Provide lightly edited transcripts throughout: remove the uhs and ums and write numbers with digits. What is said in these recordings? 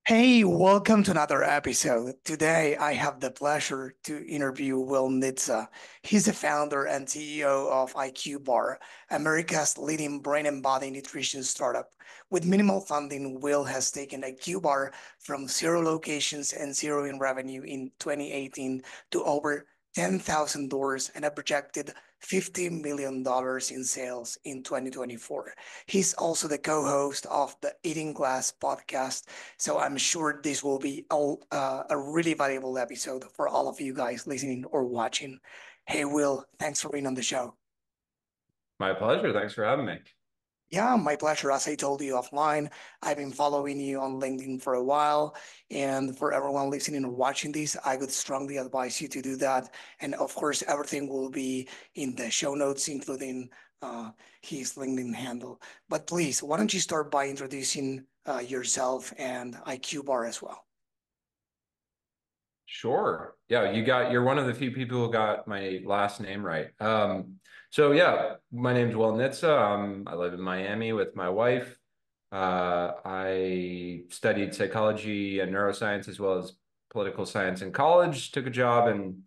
Hey, welcome to another episode. Today, I have the pleasure to interview Will Nitze. He's the founder and CEO of IQBar, America's leading brain and body nutrition startup. With minimal funding, Will has taken IQBar from zero locations and zero in revenue in 2018 to over 10,000 doors and a projected $50 million in sales in 2024. He's also the co-host of the Eating Glass podcast, so I'm sure this will be a really valuable episode for all of you guys listening or watching. Hey, Will, thanks for being on the show. My pleasure. Thanks for having me. Yeah, my pleasure. As I told you offline, I've been following you on LinkedIn for a while. And for everyone listening or watching this, I would strongly advise you to do that. And of course, everything will be in the show notes, including uh, his LinkedIn handle. But please, why don't you start by introducing yourself and IQ Bar as well? Sure. Yeah, you're one of the few people who got my last name right. So yeah, my name's Will Nitze. I live in Miami with my wife. I studied psychology and neuroscience as well as political science in college. Took a job in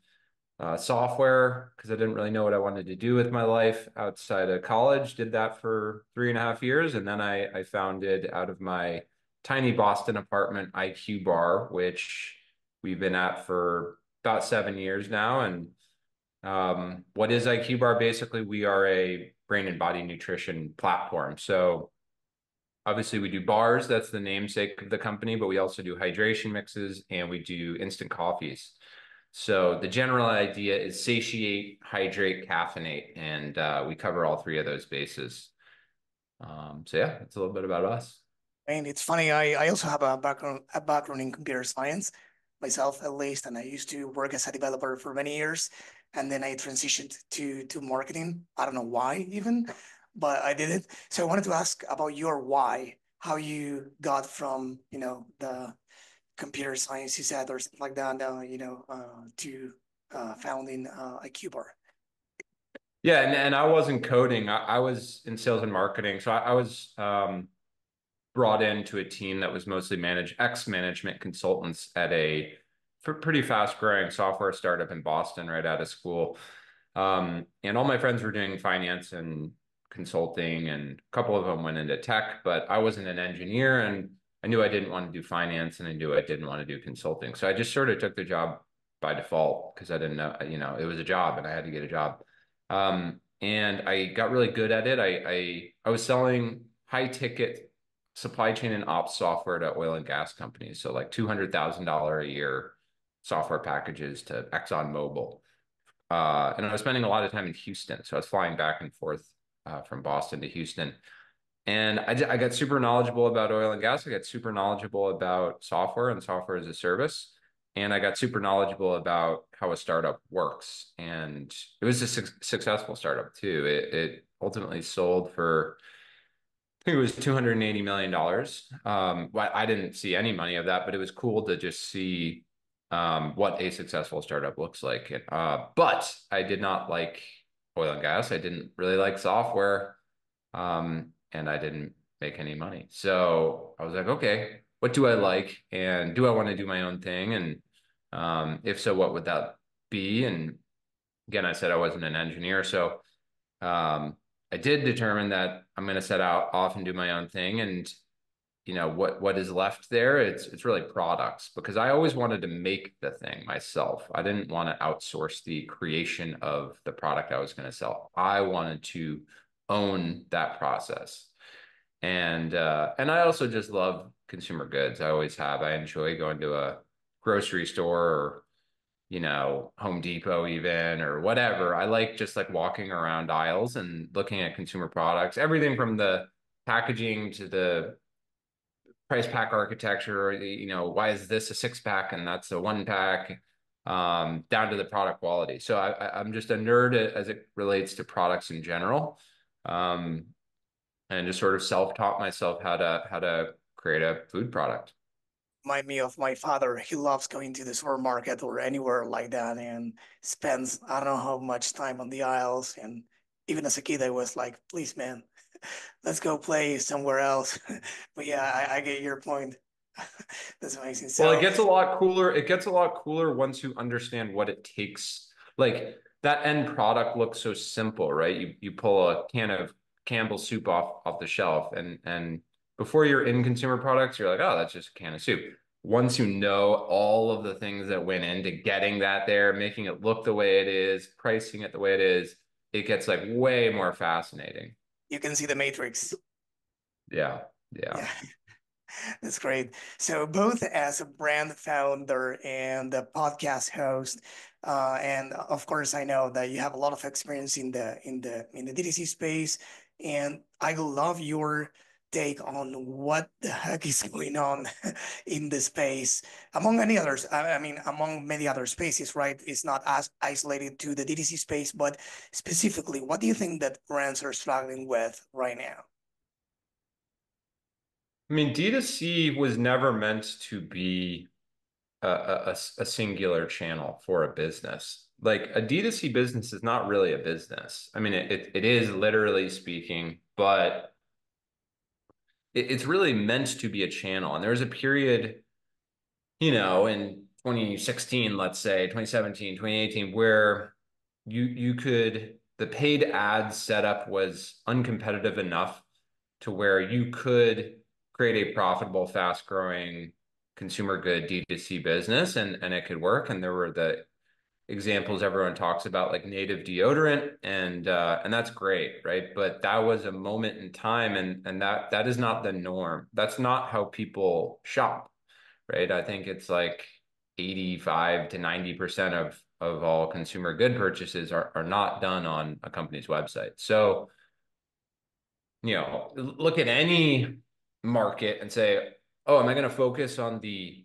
software because I didn't really know what I wanted to do with my life outside of college. Did that for 3.5 years, and then I founded out of my tiny Boston apartment IQBar, which we've been at for about 7 years now. And what is IQBar? Basically, we are a brain and body nutrition platform. So obviously, we do bars. That's the namesake of the company, but we also do hydration mixes and we do instant coffees. So the general idea is satiate, hydrate, caffeinate, and we cover all three of those bases. So yeah, that's a little bit about us. And it's funny, I also have a background in computer science, myself at least, and I used to work as a developer for many years, and then I transitioned to marketing. I don't know why even, but I did it. So I wanted to ask about your why, how you got from, the computer science you said or something like that, to founding IQBar. Yeah, and I wasn't coding. I was in sales and marketing. So I was brought into a team that was mostly ex-management consultants at a pretty fast-growing software startup in Boston right out of school. And all my friends were doing finance and consulting, and a couple of them went into tech, but I wasn't an engineer, and I knew I didn't want to do finance, and I knew I didn't want to do consulting. So I just sort of took the job by default because I didn't know, it was a job and I had to get a job. And I got really good at it. I was selling high ticket supply chain and ops software to oil and gas companies. So like $200,000 a year software packages to ExxonMobil. And I was spending a lot of time in Houston. So I was flying back and forth from Boston to Houston. And I got super knowledgeable about oil and gas. I got super knowledgeable about software and software as a service. And I got super knowledgeable about how a startup works. And it was a successful startup too. It ultimately sold for, I think it was $280 million. Well, I didn't see any money of that, but it was cool to just see what a successful startup looks like. But I did not like oil and gas. I didn't really like software, and I didn't make any money. So I was like, okay, what do I like? And do I want to do my own thing? And if so, what would that be? And again, I said I wasn't an engineer. So um, I did determine that I'm going to set out off and do my own thing. And what is left there, it's really products because I always wanted to make the thing myself. I didn't want to outsource the creation of the product I was going to sell. I wanted to own that process. And I also just love consumer goods. I always have. I enjoy going to a grocery store or Home Depot even or whatever. I like just like walking around aisles and looking at consumer products, everything from the packaging to the price pack architecture, why is this a six pack and that's a one pack, down to the product quality. So I'm just a nerd as it relates to products in general, um, and just sort of self-taught myself how to create a food product. Remind me of my father. He loves going to the supermarket or anywhere like that and spends I don't know how much time on the aisles. And even as a kid, I was like, please, man, let's go play somewhere else. But yeah, I get your point. That's amazing. Well, it So gets a lot cooler. It gets a lot cooler once you understand what it takes. Like that end product looks so simple, right? You pull a can of Campbell's soup off the shelf, and before you're in consumer products, you're like, oh, that's just a can of soup. Once you know all of the things that went into getting that there, making it look the way it is, pricing it the way it is, it gets like way more fascinating. you can see the matrix. Yeah, yeah. Yeah. That's great. So both as a brand founder and a podcast host, and of course, I know that you have a lot of experience in the DTC space, and I love your take on what the heck is going on in the space, among many others. I mean, among many other spaces, right? It's not as isolated to the DTC space, but specifically, what do you think that brands are struggling with right now? I mean, D2C was never meant to be a singular channel for a business. Like a D2C business is not really a business. I mean, it is literally speaking, but it's really meant to be a channel. And there was a period, in 2016, let's say 2017, 2018, where you could the paid ad setup was uncompetitive enough to where you could create a profitable, fast-growing consumer good D2C business and it could work. And there were the examples everyone talks about, like native deodorant, and that's great, right? But that was a moment in time, and that is not the norm. That's not how people shop, right? I think it's like 85 to 90% of all consumer good purchases are not done on a company's website. So, look at any market and say, oh, am I going to focus on the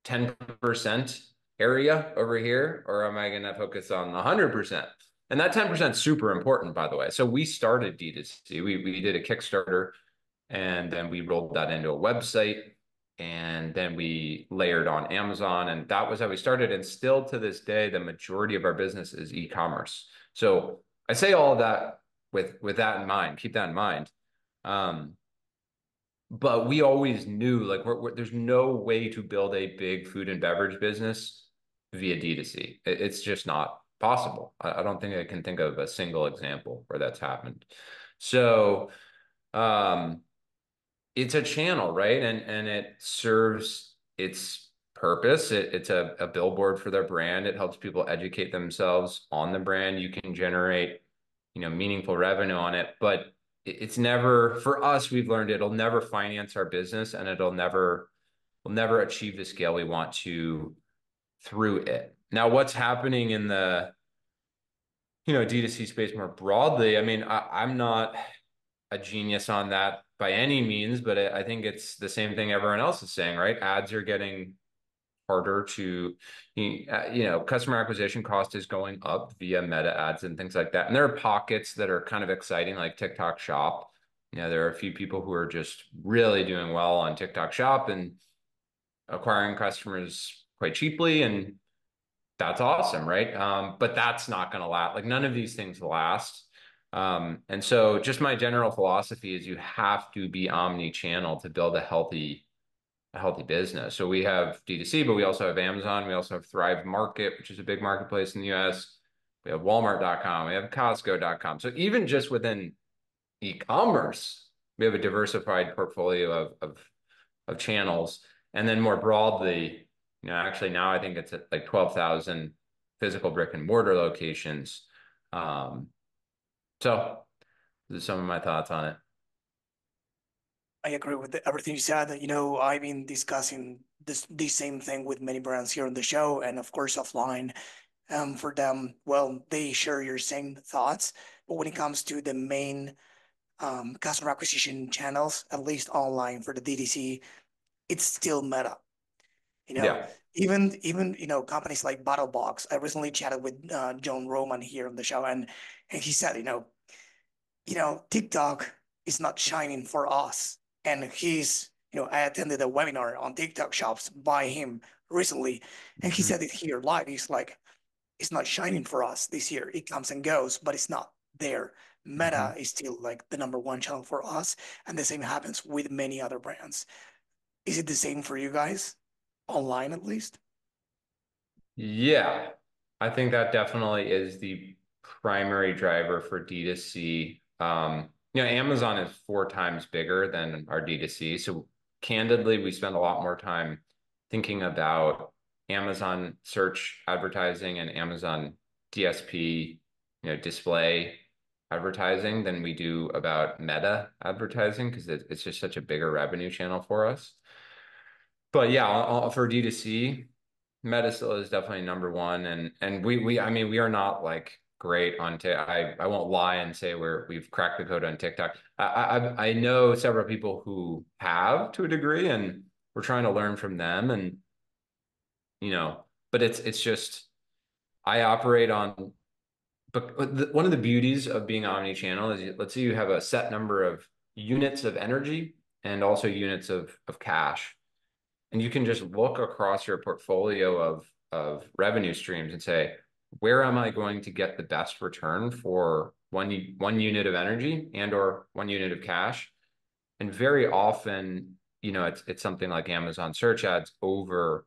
10% area over here, or am I going to focus on 100%? And that 10% is super important, by the way. So we started D2C. We did a Kickstarter, and then we rolled that into a website, and then we layered on Amazon, and that was how we started. And still to this day, the majority of our business is e-commerce. So I say all of that with that in mind. Keep that in mind. Um, but we always knew like there's no way to build a big food and beverage business via D2C. It's just not possible. I don't think I can think of a single example where that's happened. So um, it's a channel, right? And it serves its purpose. It's a billboard for their brand. It helps people educate themselves on the brand. You can generate, meaningful revenue on it, but it's never, for us, we've learned it'll never finance our business, and we'll never achieve the scale we want to through it. Now, what's happening in the, D2C space more broadly? I mean, I'm not a genius on that by any means, but I think it's the same thing everyone else is saying, right? Ads are getting harder to, customer acquisition cost is going up via meta ads and things like that. And there are pockets that are kind of exciting, like TikTok Shop. There are a few people who are just really doing well on TikTok Shop and acquiring customers quite cheaply, and that's awesome, right? But that's not going to last. Like none of these things last. And so just my general philosophy is you have to be omni-channel to build a healthy business. So we have D2C, but we also have Amazon. We also have Thrive Market, which is a big marketplace in the US. We have Walmart.com. We have Costco.com. So even just within e-commerce, we have a diversified portfolio of channels. And then more broadly, actually now I think it's at like 12,000 physical brick and mortar locations. Um, so these are some of my thoughts on it. I agree with everything you said. I've been discussing this same thing with many brands here on the show, and of course offline. For them, well, they share your same thoughts. But when it comes to the main customer acquisition channels, at least online for the DTC, it's still Meta. You know, Yeah. even companies like BattleBox. I recently chatted with John Roman here on the show, and he said, TikTok is not shining for us. And I attended a webinar on TikTok shops by him recently, and he Mhm. said it here live. He's like, it's not shining for us this year. It comes and goes, but it's not there. Meta Mhm. is still like the number one channel for us, and the same happens with many other brands. Is it the same for you guys? Online at least? Yeah, I think that definitely is the primary driver for D2C. Amazon is 4 times bigger than our D2C. So candidly, we spend a lot more time thinking about Amazon search advertising and Amazon DSP, display advertising than we do about Meta advertising because it's just such a bigger revenue channel for us. But yeah, for D2C, Meta still is definitely number one, and we I mean we are not like great on I won't lie and say we've cracked the code on TikTok. I know several people who have to a degree, and we're trying to learn from them, and but it's just I operate on. But one of the beauties of being omni-channel is let's say you have a set number of units of energy and also units of cash. And you can just look across your portfolio of revenue streams and say, where am I going to get the best return for one unit of energy and or 1 unit of cash? And very often, it's something like Amazon search ads over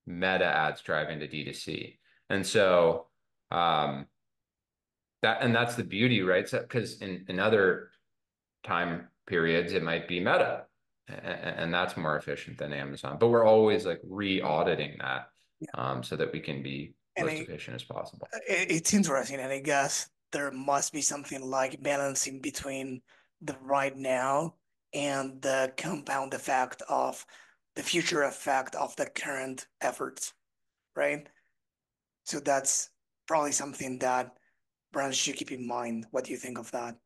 Meta ads driving to D2C. And so that's the beauty, right? So, because in other time periods, it might be Meta, and that's more efficient than Amazon. But we're always like re-auditing that Yeah. so that we can be And most efficient as possible. it's interesting, and I guess there must be something like balancing between the right now and the compound effect of the future effect of the current efforts, right? So that's probably something that brands should keep in mind. What do you think of that?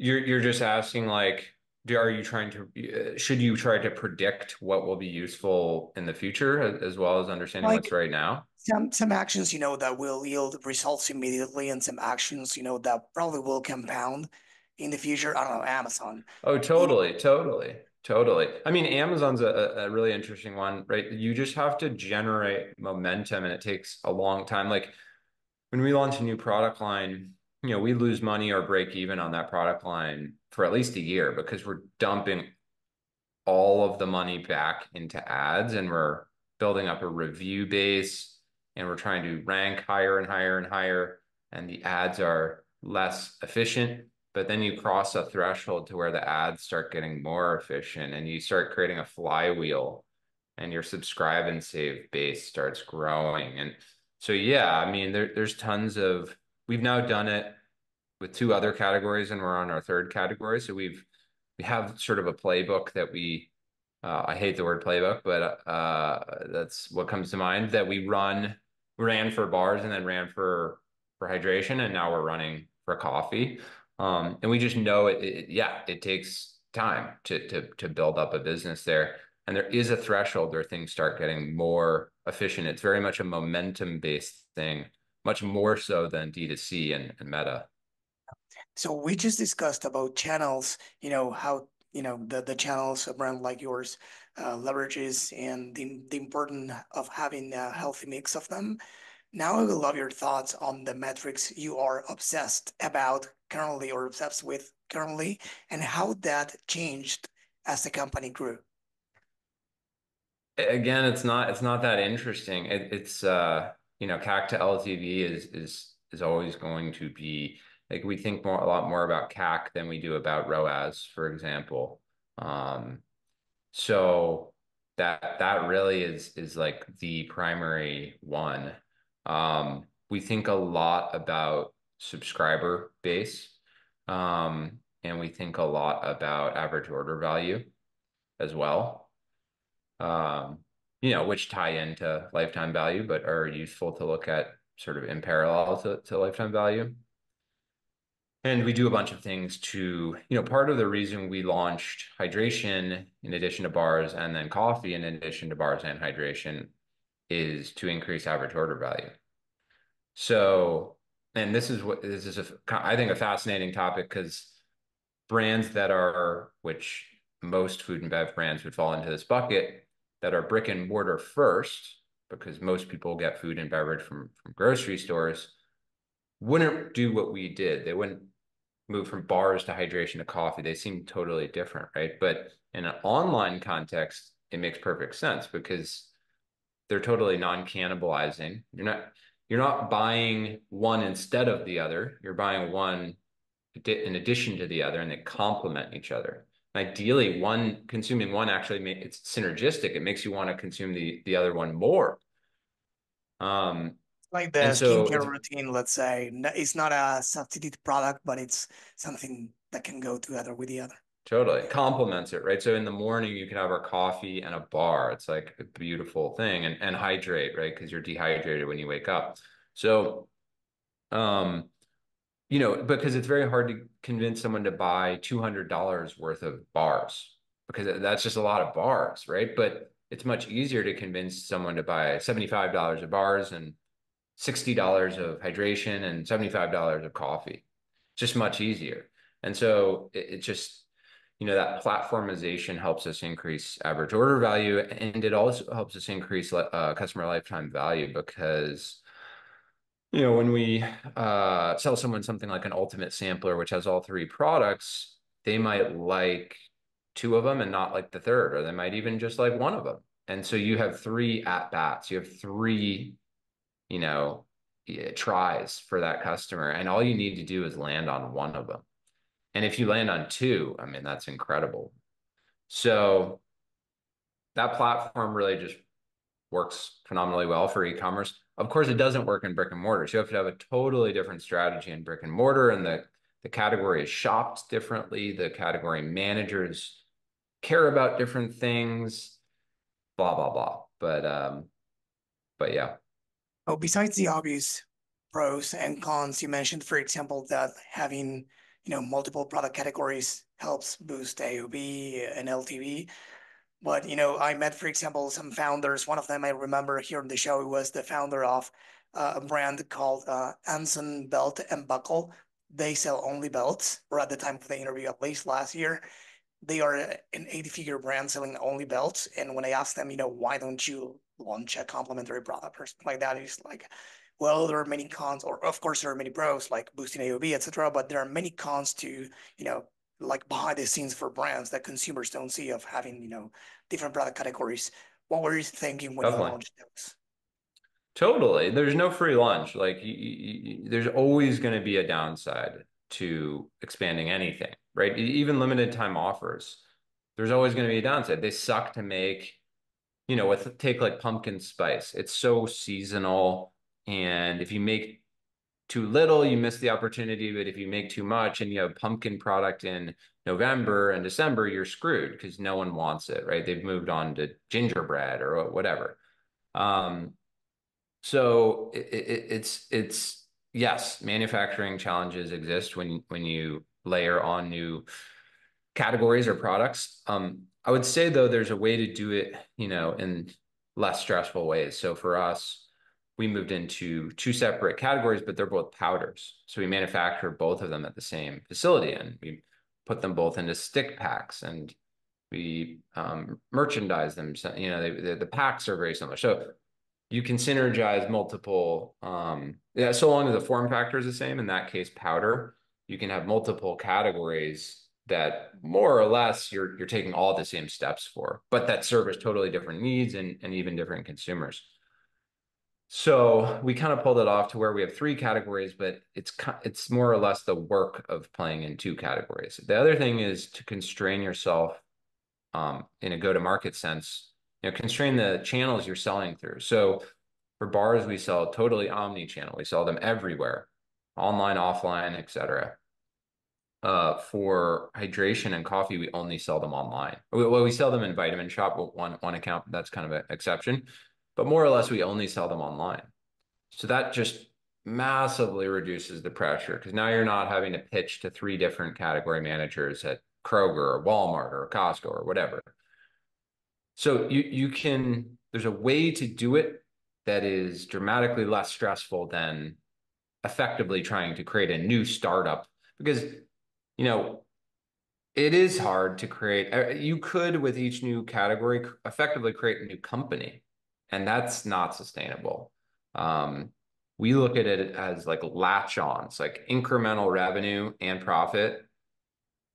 You're just asking like, are you trying to should you try to predict what will be useful in the future as well as understanding Like what's right now? some actions, that will yield results immediately, and some actions, that probably will compound in the future. I don't know, Amazon. Oh, You totally, totally, totally. I mean, Amazon's a really interesting one, right? You just have to generate momentum and it takes a long time. Like when we launch a new product line, we lose money or break even on that product line for at least a year because we're dumping all of the money back into ads and we're building up a review base and we're trying to rank higher and higher and higher. And the ads are less efficient. But then you cross a threshold to where the ads start getting more efficient and you start creating a flywheel and your subscribe and save base starts growing. And so, yeah, I mean, there's tons of, we've now done it with 2 other categories and we're on our third category. So we have sort of a playbook that I hate the word playbook, but that's what comes to mind that ran for bars and then ran for hydration, and now we're running for coffee. And we just know yeah, it takes time to build up a business there. And there is a threshold where things start getting more efficient. It's very much a momentum based thing, much more so than D2C and Meta. So we just discussed about channels, how, the channels a brand like yours leverages, and the importance of having a healthy mix of them. Now I would love your thoughts on the metrics you are obsessed about currently, or obsessed with currently, and how that changed as the company grew. Again, it's not that interesting. It's CAC to LTV is always going to be like we think a lot more about CAC than we do about ROAS, for example. Um, so that really is like the primary one. We think a lot about subscriber base, and we think a lot about average order value as well, which tie into lifetime value, but are useful to look at sort of in parallel to lifetime value. And we do a bunch of things part of the reason we launched hydration in addition to bars and then coffee in addition to bars and hydration is to increase average order value. So, and this is I think a fascinating topic because brands which most food and bev brands would fall into this bucket, that are brick and mortar first, because most people get food and beverage from grocery stores, wouldn't do what we did. They wouldn't move from bars to hydration to coffee, they seem totally different, right? But in an online context, it makes perfect sense because they're totally non-cannibalizing. You're not buying one instead of the other. You're buying one in addition to the other, and they complement each other. Ideally, one consuming one actually it's synergistic. It makes you want to consume the other one more. Like the And so skincare it's routine, let's say, it's not a substitute product, but it's something that can go together with the other. totally complements it, right? So in the morning you can have our coffee and a bar. It's like a beautiful thing, and hydrate, right? Because you're dehydrated when you wake up. So um because it's very hard to convince someone to buy $200 worth of bars because that's just a lot of bars, right? But it's much easier to convince someone to buy $75 of bars and $60 of hydration and $75 of coffee. Just much easier. And so it just, that platformization helps us increase average order value, and it also helps us increase customer lifetime value because when we sell someone something like an ultimate sampler, which has all three products, they might like two of them and not like the third, or they might even just like one of them. And so you have three at bats, you have three, you know, tries for that customer, and all you need to do is land on one of them. And if you land on two, I mean, that's incredible. So that platform really just works phenomenally well for e-commerce. Of course, it doesn't work in brick and mortar. So you have to have a totally different strategy in brick and mortar, and the category is shopped differently. The category managers care about different things, blah, blah, blah. But yeah, Oh, besides the obvious pros and cons, you mentioned, for example, that having, multiple product categories helps boost AOV and LTV. But, I met, for example, some founders. One of them I remember here on the show was the founder of a brand called Anson Belt and Buckle. They sell only belts, or at the time of the interview, at least last year. They are an eight-figure brand selling only belts. And when I asked them, why don't you launch a complementary product or something like that, it's like, well, there are many cons, or of course there are many pros like boosting AOV, etc. But there are many cons to, like behind the scenes for brands that consumers don't see of having, different product categories. What were you thinking when you definitely. launched those? Totally. There's no free lunch. Like there's always going to be a downside to expanding anything, right? Even limited time offers. There's always going to be a downside. They suck to make, take like pumpkin spice. It's so seasonal. And if you make too little, you miss the opportunity. But if you make too much and you have pumpkin product in November and December, you're screwed because no one wants it, right? They've moved on to gingerbread or whatever. Um, so it's yes, manufacturing challenges exist when you layer on new categories or products. I would say though, there's a way to do it, in less stressful ways. So for us, we moved into two separate categories, but they're both powders. So we manufacture both of them at the same facility, and we put them both into stick packs, and we merchandise them. So, the packs are very similar. So you can synergize multiple, yeah, so long as the form factor is the same, in that case, powder, you can have multiple categories that more or less you're taking all the same steps for, but that service totally different needs and even different consumers. So we kind of pulled it off to where we have three categories, but it's more or less the work of playing in two categories. The other thing is to constrain yourself in a go-to-market sense, constrain the channels you're selling through. So for bars, we sell totally omni-channel. We sell them everywhere, online, offline, etc. For hydration and coffee, we only sell them online. Well, we sell them in Vitamin Shop, one account. That's kind of an exception, but more or less, we only sell them online. So that just massively reduces the pressure because now you're not having to pitch to three different category managers at Kroger or Walmart or Costco or whatever. So there's a way to do it that is dramatically less stressful than effectively trying to create a new startup because, you know, it is hard to create. You could, with each new category, effectively create a new company, and that's not sustainable. Um, we look at it as like latch-ons, like incremental revenue and profit.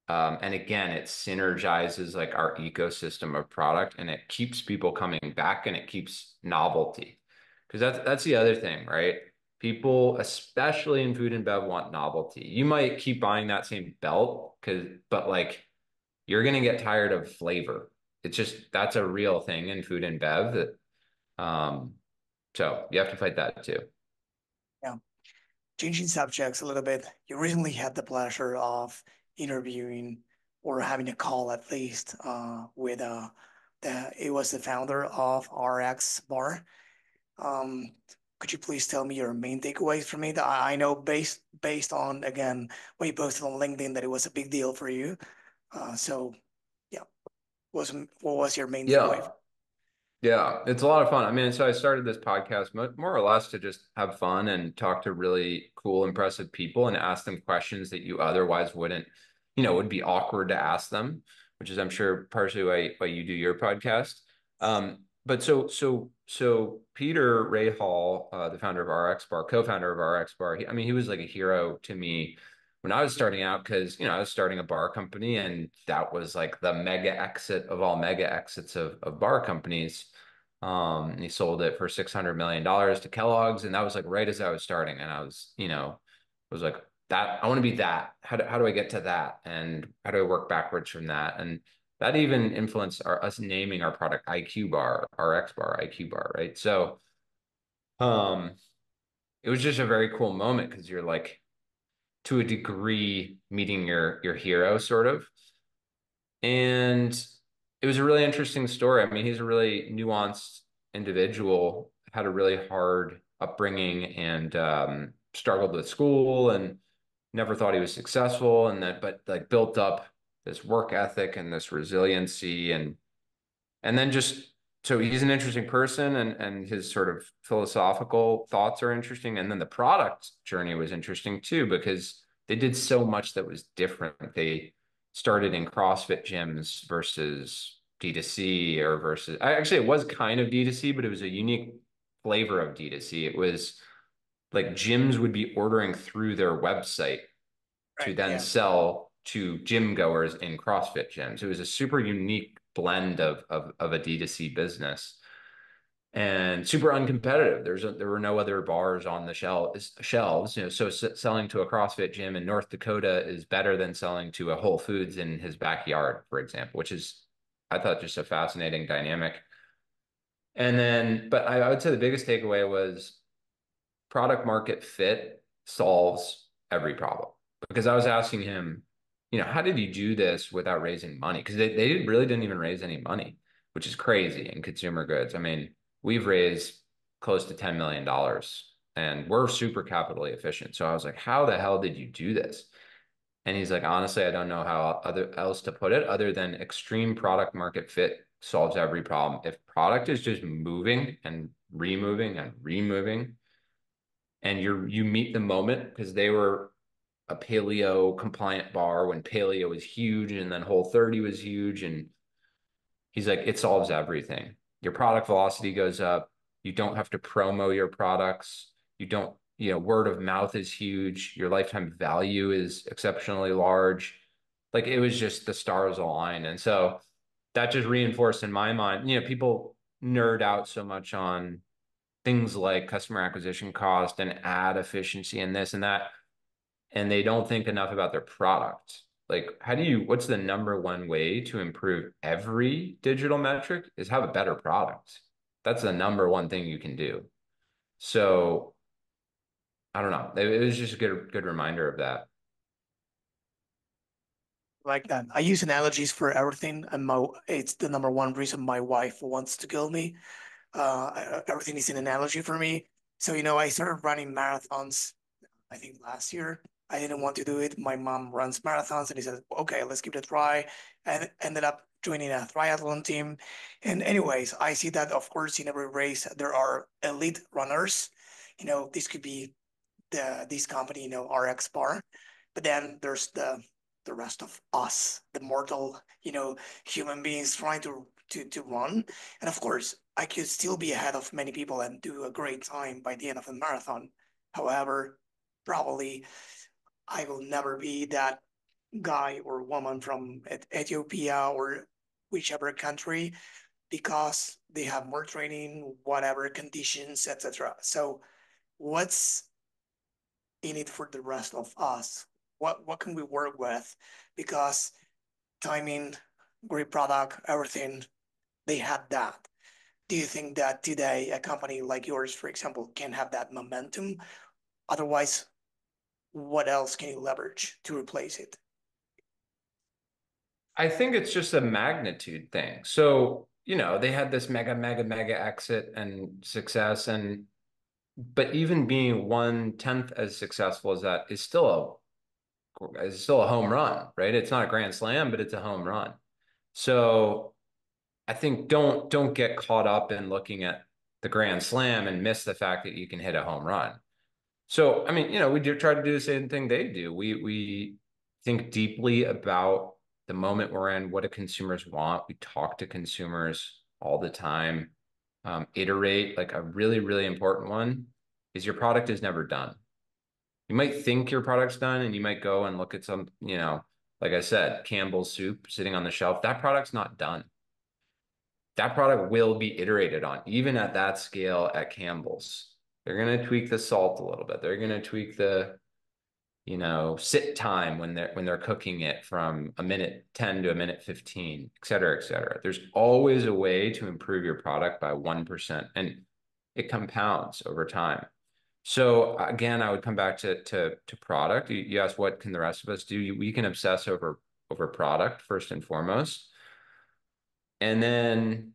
And again, it synergizes like our ecosystem of product and it keeps people coming back and it keeps novelty. Because that's the other thing, right? People, especially in food and bev, want novelty. You might keep buying that same belt but like you're gonna get tired of flavor. It's just that's a real thing in food and bev that so you have to fight that too. Yeah. Changing subjects a little bit, you recently had the pleasure of interviewing or having a call at least with it was the founder of RXBAR. Um, could you please tell me your main takeaways from it? I know based on again what you posted on LinkedIn that it was a big deal for you. So yeah, what was your main takeaway? Yeah. Yeah, it's a lot of fun. I mean, so I started this podcast more or less to just have fun and talk to really cool, impressive people and ask them questions that you otherwise wouldn't, would be awkward to ask them, which is, I'm sure, partially why you do your podcast. But so Peter Ray Hall, the founder of RXBAR, co-founder of RXBAR, I mean, he was like a hero to me when I was starting out because, I was starting a bar company and that was like the mega exit of all mega exits of bar companies. And he sold it for $600 million to Kellogg's. And that was like right as I was starting. And I was like, that I want to be that. How do I get to that? And how do I work backwards from that? And that even influenced us naming our product IQBar, RXBAR, IQBar, right? So um, it was just a very cool moment because you're like, to a degree, meeting your hero, sort of. And it was a really interesting story. I mean, he's a really nuanced individual, had a really hard upbringing and struggled with school and never thought he was successful. But like built up this work ethic and this resiliency and then just so he's an interesting person and his sort of philosophical thoughts are interesting. And then the product journey was interesting too, because they did so much that was different. They started in CrossFit gyms versus D2C or versus actually it was kind of D2C, but it was a unique flavor of D2C. It was like gyms would be ordering through their website to Right. then Yeah. sell to gym goers in CrossFit gyms. It was a super unique blend of a D2C business and super uncompetitive. There were no other bars on the shelves, so selling to a CrossFit gym in North Dakota is better than selling to a Whole Foods in his backyard, for example, which is I thought just a fascinating dynamic. And then, but I would say the biggest takeaway was product market fit solves every problem. Because I was asking him, how did you do this without raising money? Because they really didn't even raise any money, which is crazy in consumer goods. I mean, we've raised close to $10 million and we're super capitally efficient. So I was like, how the hell did you do this? And he's like, honestly, I don't know how else to put it other than extreme product market fit solves every problem. If product is just moving and removing, and you meet the moment because they were a paleo compliant bar when paleo was huge and then Whole30 was huge. And he's like, it solves everything. Your product velocity goes up. You don't have to promo your products. You don't, word of mouth is huge. Your lifetime value is exceptionally large. Like it was just the stars aligned. And so that just reinforced in my mind, people nerd out so much on things like customer acquisition cost and ad efficiency and this and that, and they don't think enough about their product. Like, what's the number one way to improve every digital metric is have a better product. That's the number one thing you can do. So I don't know. It was just a good reminder of that. Like that. I use analogies for everything, and it's the number one reason my wife wants to kill me. Everything is an analogy for me. So, I started running marathons, I think last year. I didn't want to do it. My mom runs marathons, and he said, okay, let's give it a try. And ended up joining a triathlon team. And anyways, I see that, of course, in every race, there are elite runners. This could be this company, RXBAR. But then there's the rest of us, the mortal, human beings trying to run. And of course, I could still be ahead of many people and do a great time by the end of the marathon. However, probably I will never be that guy or woman from Ethiopia or whichever country because they have more training, whatever conditions, etc. So what's in it for the rest of us? What can we work with? Because timing, great product, everything, they had that. Do you think that today a company like yours, for example, can have that momentum? Otherwise, what else can you leverage to replace it? I think it's just a magnitude thing. So, they had this mega, mega, mega exit and success, but even being 1/10 as successful as that is still a home run, right? It's not a grand slam, but it's a home run. So I think don't get caught up in looking at the grand slam and miss the fact that you can hit a home run. So, I mean, we do try to do the same thing they do. We think deeply about the moment we're in, what do consumers want? We talk to consumers all the time. Iterate, like a really, really important one is your product is never done. You might think your product's done and you might go and look at some, like I said, Campbell's soup sitting on the shelf. That product's not done. That product will be iterated on, even at that scale at Campbell's. They're going to tweak the salt a little bit. They're going to tweak the, sit time when they're cooking it from a minute 10 to a minute 15, et cetera, et cetera. There's always a way to improve your product by 1%, and it compounds over time. So again, I would come back to product. You asked what can the rest of us do? We can obsess over product first and foremost, and then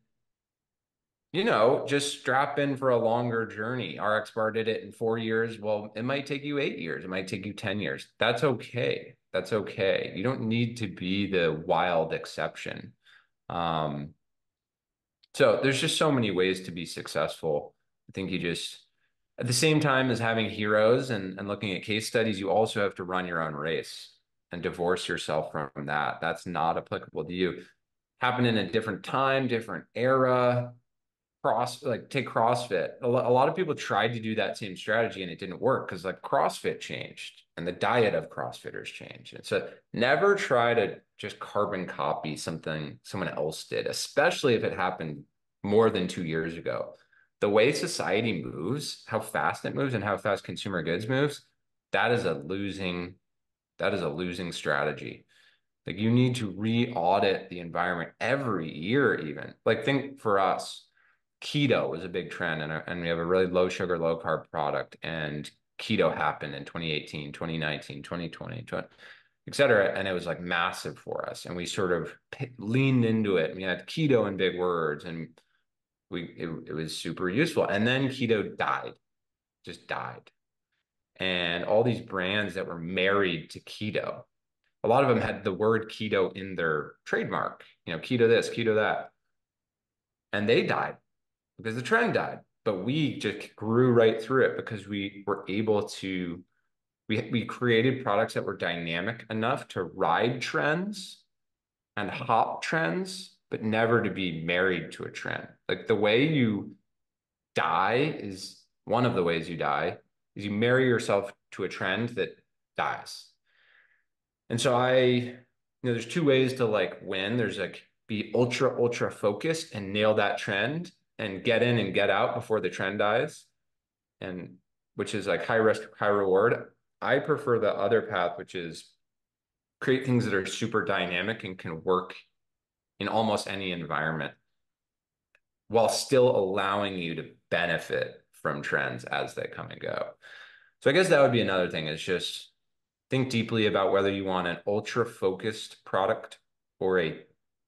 just strap in for a longer journey. RXBAR did it in 4 years. Well, it might take you 8 years. It might take you 10 years. That's okay. That's okay. You don't need to be the wild exception. Um, so there's just so many ways to be successful. I think you just, at the same time as having heroes and looking at case studies, you also have to run your own race and divorce yourself from that. That's not applicable to you. Happened in a different time, different era. Take CrossFit. A lot of people tried to do that same strategy and it didn't work because like CrossFit changed and the diet of CrossFitters changed. And so never try to just carbon copy something someone else did, especially if it happened more than 2 years ago. The way society moves, how fast it moves and how fast consumer goods moves, that is a losing, that is a losing strategy. Like you need to re-audit the environment every year, even. Like think for us keto was a big trend and we have a really low sugar, low carb product. And keto happened in 2018, 2019, 2020, et cetera. And it was like massive for us. And we sort of leaned into it. We had keto in big words and it was super useful. And then keto died, just died. And all these brands that were married to keto, a lot of them had the word keto in their trademark, keto this, keto that. And they died because the trend died. But we just grew right through it because we were able to, we created products that were dynamic enough to ride trends and hop trends, but never to be married to a trend. Like the way you die is one of the ways you die is you marry yourself to a trend that dies. And so there's two ways to like win. There's like be ultra, ultra focused and nail that trend and get in and get out before the trend dies. And which is like high risk, high reward. I prefer the other path, which is create things that are super dynamic and can work in almost any environment while still allowing you to benefit from trends as they come and go. So I guess that would be another thing is just think deeply about whether you want an ultra focused product or a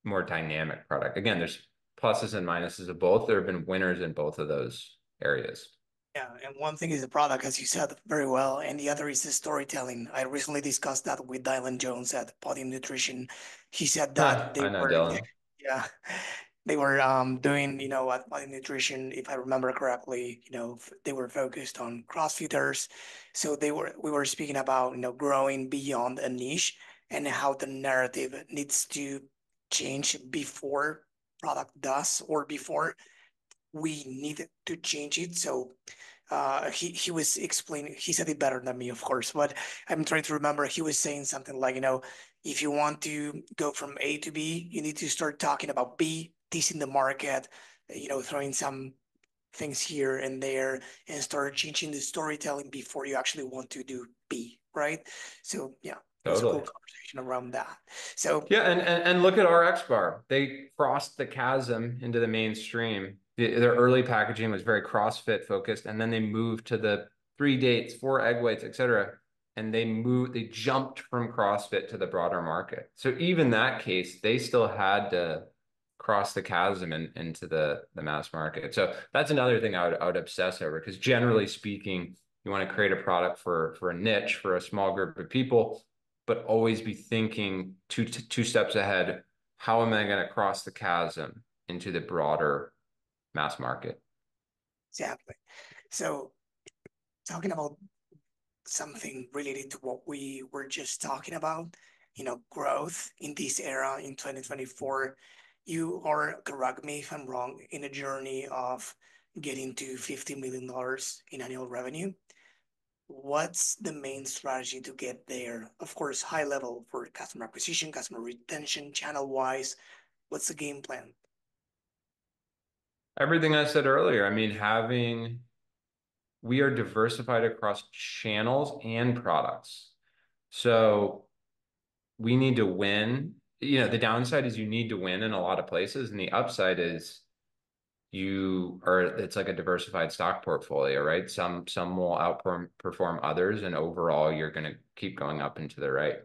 more dynamic product. Again, there's pluses and minuses of both. There have been winners in both of those areas. Yeah, and one thing is the product, as you said very well, and the other is the storytelling. I recently discussed that with Dylan Jones at Podium Nutrition. He said that Huh, they I know, were, Dylan. yeah, they were doing, at Podium Nutrition, if I remember correctly, they were focused on CrossFitters. So we were speaking about, growing beyond a niche and how the narrative needs to change before product does or before we needed to change it. So he was explaining, he said it better than me, of course, but I'm trying to remember. He was saying something like, if you want to go from A to B, you need to start talking about B, teasing the market, throwing some things here and there, and start changing the storytelling before you actually want to do B, right? So yeah, it was a cool Totally. conversation around that. So Yeah, and look at RXBAR. They crossed the chasm into the mainstream. Their early packaging was very CrossFit focused, and then they moved to the 3 dates, 4 egg whites, etc. And they jumped from CrossFit to the broader market. So even that case, they still had to cross the chasm into the mass market. So that's another thing I would obsess over, because generally speaking, you want to create a product for a niche, for a small group of people, but always be thinking two steps ahead. How am I going to cross the chasm into the broader mass market? exactly. So talking about something related to what we were just talking about, growth in this era in 2024. You are, correct me if I'm wrong, in a journey of getting to $50 million in annual revenue. What's the main strategy to get there? Of course, high level for customer acquisition, customer retention, channel wise. What's the game plan? Everything I said earlier. I mean, we are diversified across channels and products. So we need to win. The downside is you need to win in a lot of places, and the upside is it's like a diversified stock portfolio, right? Some will outperform others, and overall you're going to keep going up into the right.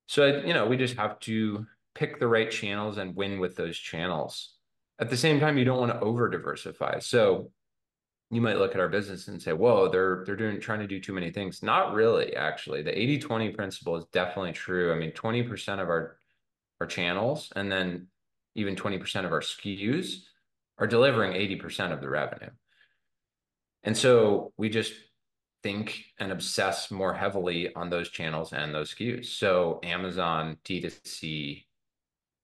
So, we just have to pick the right channels and win with those channels. At the same time, you don't want to over diversify. So you might look at our business and say, whoa, they're trying to do too many things. Not really, actually. The 80/20 principle is definitely true. I mean, 20% of our channels, and then even 20% of our SKUs are delivering 80% of the revenue. And so we just think and obsess more heavily on those channels and those SKUs. So Amazon, DTC,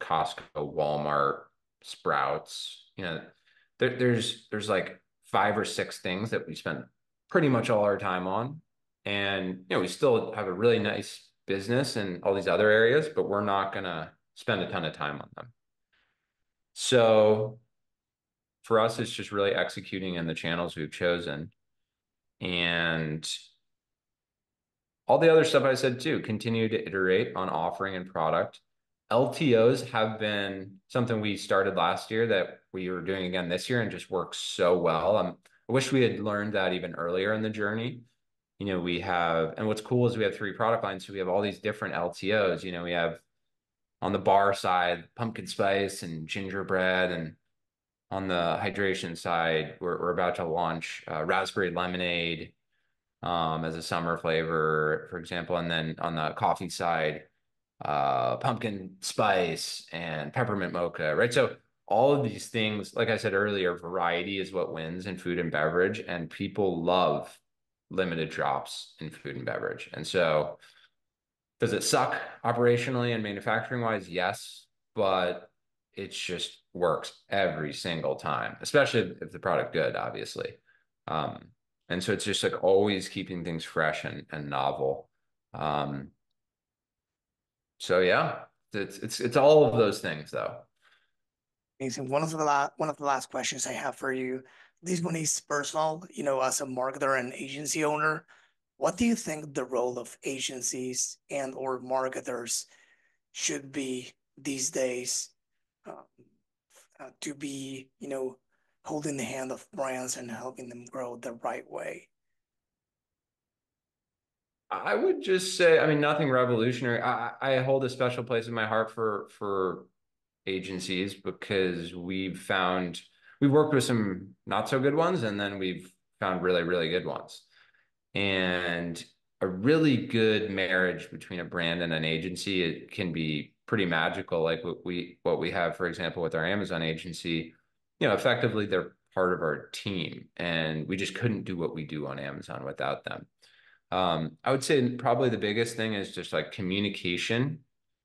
Costco, Walmart, Sprouts, there's like 5 or 6 things that we spend pretty much all our time on. And we still have a really nice business in all these other areas, but we're not gonna spend a ton of time on them. So for us, it's just really executing in the channels we've chosen. And all the other stuff I said too, continue to iterate on offering and product. LTOs have been something we started last year that we were doing again this year and just works so well. I wish we had learned that even earlier in the journey. And what's cool is we have 3 product lines. So we have all these different LTOs. We have on the bar side, pumpkin spice and gingerbread. And on the hydration side, we're about to launch raspberry lemonade as a summer flavor, for example. And then on the coffee side, pumpkin spice and peppermint mocha, right? So all of these things, like I said earlier, variety is what wins in food and beverage, and people love limited drops in food and beverage. And so does it suck operationally and manufacturing wise? Yes, but it just works every single time, especially if the product good, obviously. Um, and so it's just like always keeping things fresh and novel. Um, so yeah, it's all of those things though. Amazing. One of the last questions I have for you. This one is personal. As a marketer and agency owner, what do you think the role of agencies and or marketers should be these days, uh, to be, holding the hand of brands and helping them grow the right way? I would just say, I mean, nothing revolutionary. I hold a special place in my heart for agencies, because we've worked with some not so good ones, and then we've found really, really good ones. And a really good marriage between a brand and an agency, it can be pretty magical. Like what we have, for example, with our Amazon agency, effectively they're part of our team, and we just couldn't do what we do on Amazon without them. I would say probably the biggest thing is just like communication,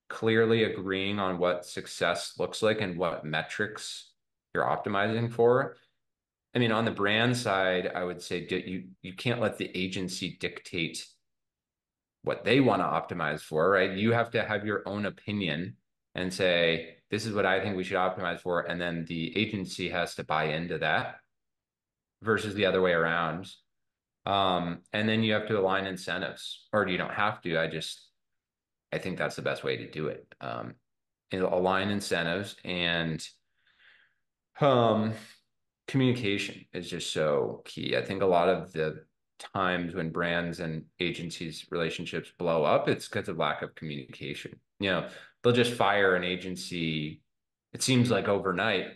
clearly agreeing on what success looks like and what metrics you're optimizing for. I mean, on the brand side, I would say you can't let the agency dictate what they want to optimize for, right? You have to have your own opinion and say, this is what I think we should optimize for. And then the agency has to buy into that versus the other way around. And then you have to align incentives, or you don't have to. I think that's the best way to do it. Align incentives and um, communication is just so key. I think a lot of the times when brands and agencies relationships blow up, it's because of lack of communication. They'll just fire an agency, it seems like overnight,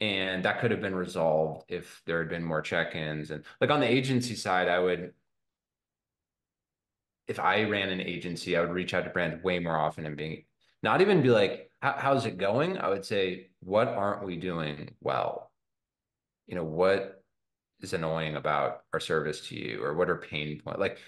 and that could have been resolved if there had been more check-ins. And like on the agency side, if I ran an agency, I would reach out to brands way more often and not even be like, how's it going? I would say, what aren't we doing well? What is annoying about our service to you, or what are pain points? Like,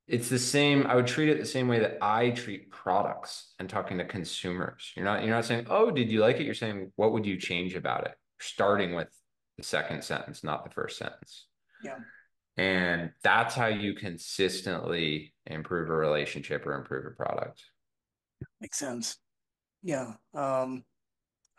it's the same. I would treat it the same way that I treat products and talking to consumers. You're not saying, oh, did you like it? You're saying, what would you change about it? Starting with the second sentence, not the first sentence. Yeah, And that's how you consistently improve a relationship or improve a product. makes sense. Yeah.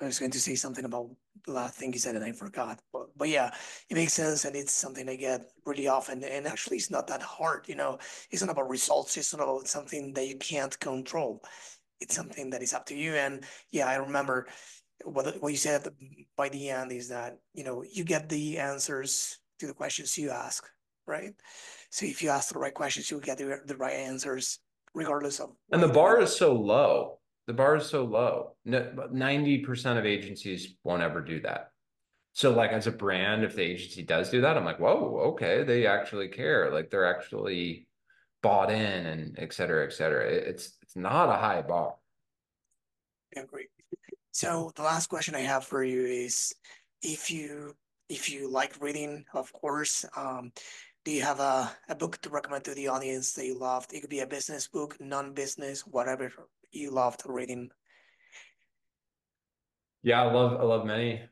I was going to say something about the last thing you said and I forgot. But yeah, it makes sense and it's something I get really often. And actually it's not that hard, It's not about results, it's not about something that you can't control. It's something that is up to you. And yeah, I remember what you said by the end is that, you get the answers to the questions you ask, right? So if you ask the right questions, you'll get the right answers regardless of And what the you're doing. bar is so low. The bar is so low. 90% of agencies won't ever do that. So like as a brand, if the agency does do that, I'm like, whoa, okay, they actually care. Like they're actually bought in and et cetera, et cetera. It's not a high bar. I agree. So the last question I have for you is if you if you like reading, of course, do you have a book to recommend to the audience that you loved? It could be a business book, non-business, whatever you loved reading. Yeah, I love many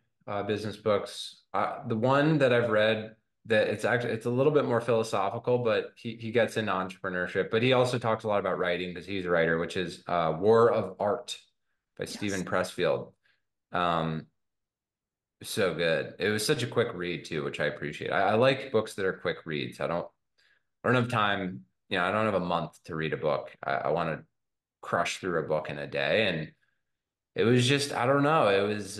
business books. The one that I've read that it's a little bit more philosophical, but he gets into entrepreneurship. But he also talks a lot about writing because he's a writer, which is War of Art by Stephen Yes. Pressfield. Um, so good. It was such a quick read too, which I appreciate. I like books that are quick reads. I don't have time. I don't have a month to read a book. I want to crush through a book in a day, and it was just I don't know. It was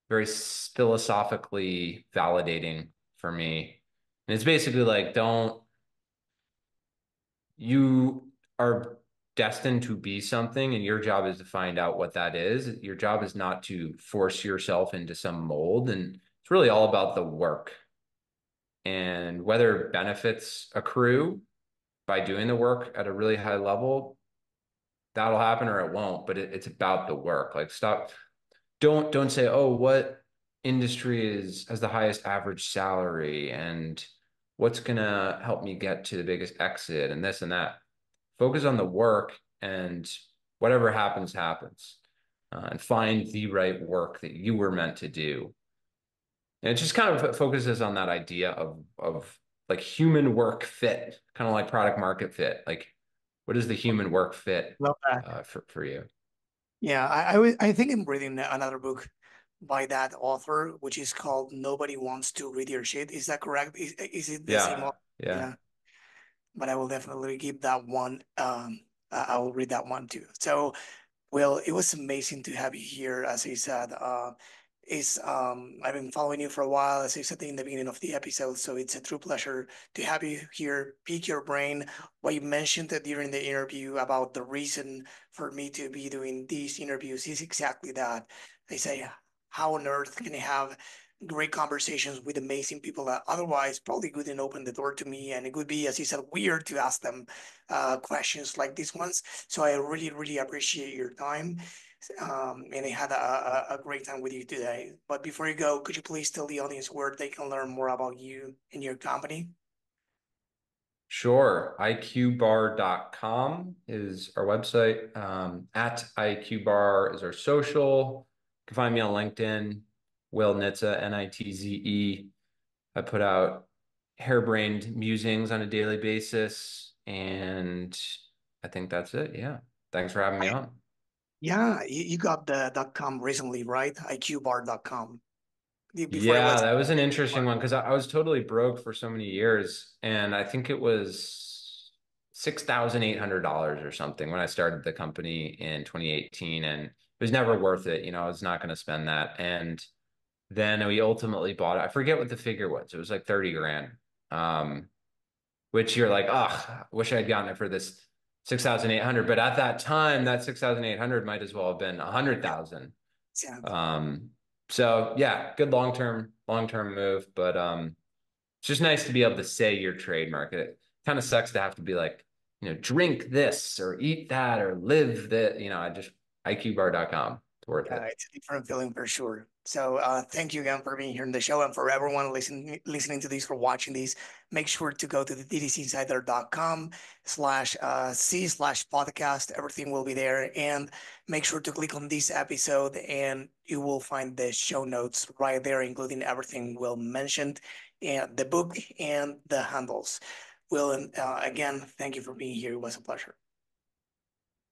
very philosophically validating for me. And it's basically like, don't you are destined to be something, and your job is to find out what that is. Your job is not to force yourself into some mold. And it's really all about the work and whether benefits accrue by doing the work at a really high level, that'll happen or it won't. But it's about the work. Like stop don't say, oh, what industry has the highest average salary and what's gonna help me get to the biggest exit and this and that. Focus on the work and whatever happens, happens. And find the right work that you were meant to do. And it just kind of focuses on that idea of like human work fit, kind of like product market fit. Like, what is the human work fit Love that. for you? Yeah, I think I'm reading another book by that author, which is called Nobody Wants to Read Your Shit. Is that correct? Is it the same Yeah, author? yeah. Yeah, but I will definitely give that one. I will read that one too. So well, it was amazing to have you here. As I said, I've been following you for a while, as I said in the beginning of the episode. So it's a true pleasure to have you here. Pick your brain. What you mentioned during the interview about the reason for me to be doing these interviews is exactly that. They say, how on earth can I have great conversations with amazing people that otherwise probably wouldn't open the door to me, and it would be, as you said, weird to ask them questions like these ones. So I really, really appreciate your time. And I had a great time with you today. But before you go, could you please tell the audience where they can learn more about you and your company? Sure. IQBar.com is our website. At IQBar is our social. You can find me on LinkedIn. Will Nitze, Nitze. I put out harebrained musings on a daily basis, and I think that's it. Yeah. Thanks for having me on. Yeah, you got the .com recently, right? IQBar.com. Before it Yeah, was that was an IQBar. interesting one because I was totally broke for so many years, and I think it was $6,800 or something when I started the company in 2018, and it was never worth it. I was not going to spend that, and then we ultimately bought it. I forget what the figure was. It was like 30 grand. Um, which you're like, oh, I wish I had gotten it for this 6,800. But at that time, that 6,800 might as well have been 100,000. Exactly. Um, so yeah, good long term move. But it's just nice to be able to say your trademark. It kind of sucks to have to be like, drink this or eat that or live that. I just iqbar.com. It's worth Yeah, it. it's a different feeling for sure. So thank you again for being here in the show and for everyone listening to this, for watching this. Make sure to go to the dtcinsider.com/c/podcast. Everything will be there. And make sure to click on this episode and you will find the show notes right there, including everything Will mentioned and the book and the handles. Will, again, thank you for being here. It was a pleasure.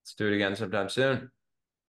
Let's do it again sometime soon.